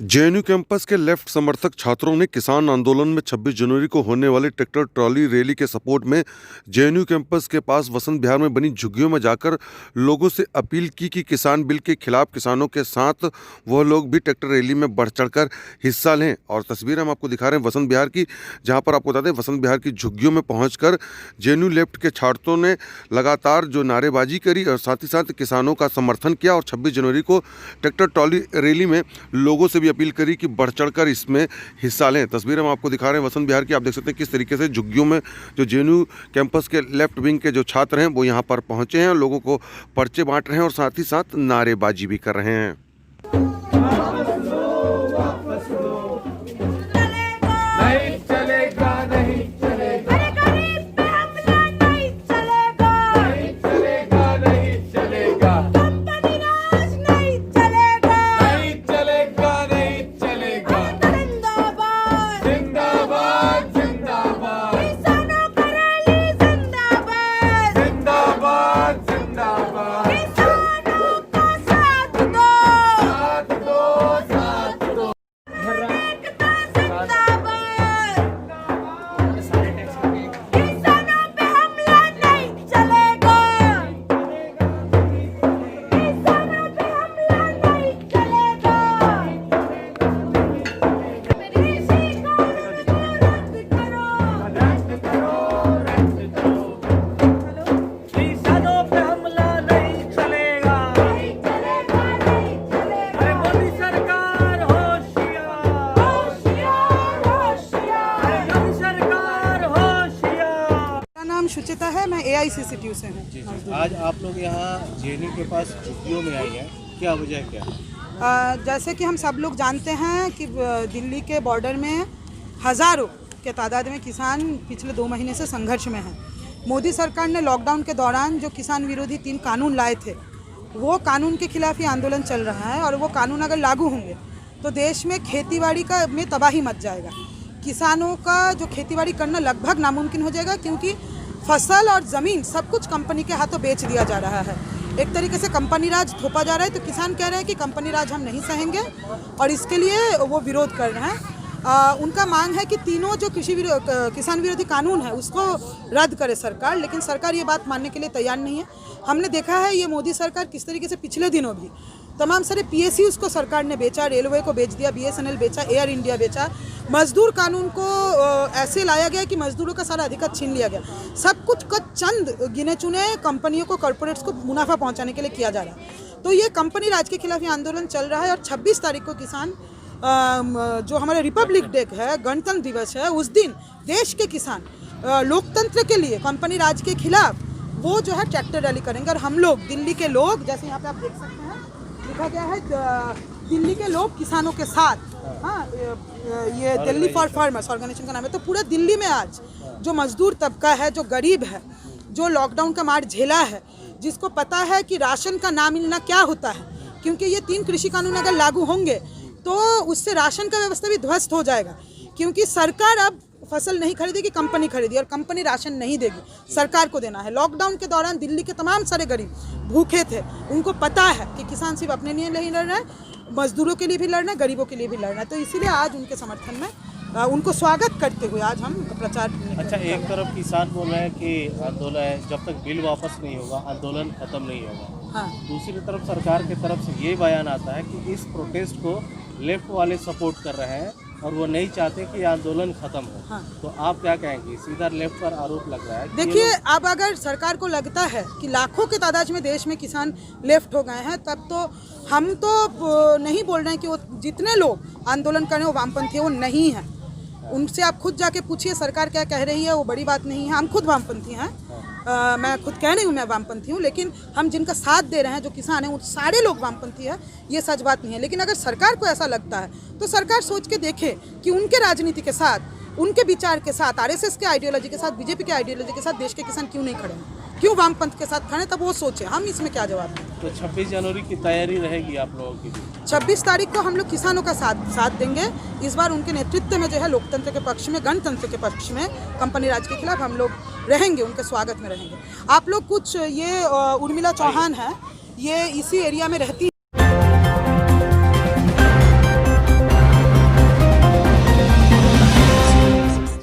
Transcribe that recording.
JNU campus के left समर्थक छात्रों ने किसान आंदोलन में 26 जनवरी को होने वाले ट्रैक्टर ट्रॉली रैली के सपोर्ट में जेएनयू कैंपस के पास वसंत विहार में बनी झुग्गियों में जाकर लोगों से अपील की कि किसान बिल के खिलाफ किसानों के साथ वह लोग भी ट्रैक्टर रैली में बढ़ चढ़कर हिस्सा लें। और तस्वीर हम आपको दिखा रहे हैं वसंत विहार की, जहां पर आपको बता दें वसंत विहार की झुग्गियों में पहुंचकर जेएनयू लेफ्ट के छात्रों ने लगातार जो नारेबाजी करी और साथ ही साथ किसानों का समर्थन किया और 26 जनवरी को ट्रैक्टर ट्रॉली रैली में लोगों से भी अपील करी कि बढ़ चढ़कर इसमें हिस्सा लें। तस्वीर हम आपको दिखा रहे हैं वसंत विहार की, आप देख सकते हैं किस तरीके से झुग्गियों में जो जेएनयू कैंपस के लेफ्ट विंग के जो छात्र हैं वो यहाँ पर पहुँचे हैं, लोगों को पर्चे बांट रहे हैं और साथ ही साथ नारेबाजी भी कर रहे हैं। सुचिता है, मैं AICCTU से हूँ। आज आप लोग यहाँ जेएनयू के पास झुग्गियों में आई हैं, क्या वजह क्या? जैसे कि हम सब लोग जानते हैं कि दिल्ली के बॉर्डर में हज़ारों के तादाद में किसान पिछले 2 महीने से संघर्ष में हैं। मोदी सरकार ने लॉकडाउन के दौरान जो किसान विरोधी 3 कानून लाए थे, वो कानून के खिलाफ ही आंदोलन चल रहा है और वो कानून अगर लागू होंगे तो देश में खेतीबाड़ी का में तबाही मच जाएगा। किसानों का जो खेतीबाड़ी करना लगभग नामुमकिन हो जाएगा, क्योंकि फसल और ज़मीन सब कुछ कंपनी के हाथों बेच दिया जा रहा है। एक तरीके से कंपनी राज थोपा जा रहा है। तो किसान कह रहे हैं कि कंपनी राज हम नहीं सहेंगे और इसके लिए वो विरोध कर रहे हैं। उनका मांग है कि तीनों जो किसान विरोधी कानून है उसको रद्द करे सरकार, लेकिन सरकार ये बात मानने के लिए तैयार नहीं है। हमने देखा है ये मोदी सरकार किस तरीके से पिछले दिनों भी तमाम सारे PSUs को सरकार ने बेचा, रेलवे को बेच दिया, BSNL बेचा, एयर इंडिया बेचा। मजदूर कानून को ऐसे लाया गया कि मजदूरों का सारा अधिकार छीन लिया गया। सब कुछ का चंद गिने चुने कंपनियों को, कॉरपोरेट्स को मुनाफा पहुंचाने के लिए किया जा रहा है। तो ये कंपनी राज के खिलाफ ये आंदोलन चल रहा है और 26 तारीख को किसान जो हमारे रिपब्लिक डे है, गणतंत्र दिवस है, उस दिन देश के किसान लोकतंत्र के लिए कंपनी राज के खिलाफ वो जो है ट्रैक्टर रैली करेंगे। और हम लोग दिल्ली के लोग, जैसे यहाँ पे आप देख सकते हैं लिखा गया है दिल्ली के लोग किसानों के साथ। हाँ, ये दिल्ली फॉर फार्मर्स ऑर्गेनाइजेशन का नाम है। तो पूरा दिल्ली में आज जो मजदूर तबका है, जो गरीब है, जो लॉकडाउन का मार झेला है, जिसको पता है कि राशन का ना मिलना क्या होता है, क्योंकि ये 3 कृषि कानून अगर लागू होंगे तो उससे राशन का व्यवस्था भी ध्वस्त हो जाएगा। क्योंकि सरकार अब फसल नहीं खरीदेगी, कंपनी खरीदी, और कंपनी राशन नहीं देगी, सरकार को देना है। लॉकडाउन के दौरान दिल्ली के तमाम सारे गरीब भूखे थे। उनको पता है कि किसान सिर्फ अपने लिए नहीं लड़ रहा है, मजदूरों के लिए भी लड़ना है, गरीबों के लिए भी लड़ना है। तो इसीलिए आज उनके समर्थन में उनको स्वागत करते हुए आज हम प्रचार। अच्छा, एक तरफ किसान बोल रहे हैं कि आंदोलन जब तक बिल वापस नहीं होगा आंदोलन खत्म नहीं होगा। हाँ। दूसरी तरफ सरकार की तरफ से ये बयान आता है कि इस प्रोटेस्ट को लेफ्ट वाले सपोर्ट कर रहे हैं और वो नहीं चाहते कि आंदोलन खत्म हो। हाँ। तो आप क्या कहेंगे? सीधा लेफ्ट पर आरोप लग रहा है। देखिए, अब अगर सरकार को लगता है कि लाखों के तादाद में देश में किसान लेफ्ट हो गए हैं, तब तो हम तो नहीं बोल रहे हैं कि वो जितने लोग आंदोलन कर रहे हैं वो वामपंथी, वो नहीं है। उनसे आप खुद जाके पूछिए सरकार क्या कह रही है, वो बड़ी बात नहीं है। हम खुद वामपंथी हैं, मैं खुद कह रही हूँ मैं वामपंथी हूँ, लेकिन हम जिनका साथ दे रहे हैं, जो किसान हैं, वो सारे लोग वामपंथी है, ये सच बात नहीं है। लेकिन अगर सरकार को ऐसा लगता है तो सरकार सोच के देखे कि उनके राजनीति के साथ, उनके विचार के साथ, RSS के आइडियोलॉजी के साथ, बीजेपी के आइडियोलॉजी के साथ देश के किसान क्यों नहीं खड़े हैं, क्यों वामपंथ के साथ खड़े, तब वो सोचे। हम इसमें क्या जवाब दें? तो 26 जनवरी की तैयारी रहेगी आप लोगों की? 26 तारीख को हम लोग किसानों का साथ देंगे। इस बार उनके नेतृत्व में जो है लोकतंत्र के पक्ष में, गणतंत्र के पक्ष में, कंपनी राज के खिलाफ हम लोग रहेंगे, उनके स्वागत में रहेंगे। आप लोग कुछ ये उर्मिला चौहान है, ये इसी एरिया में रहती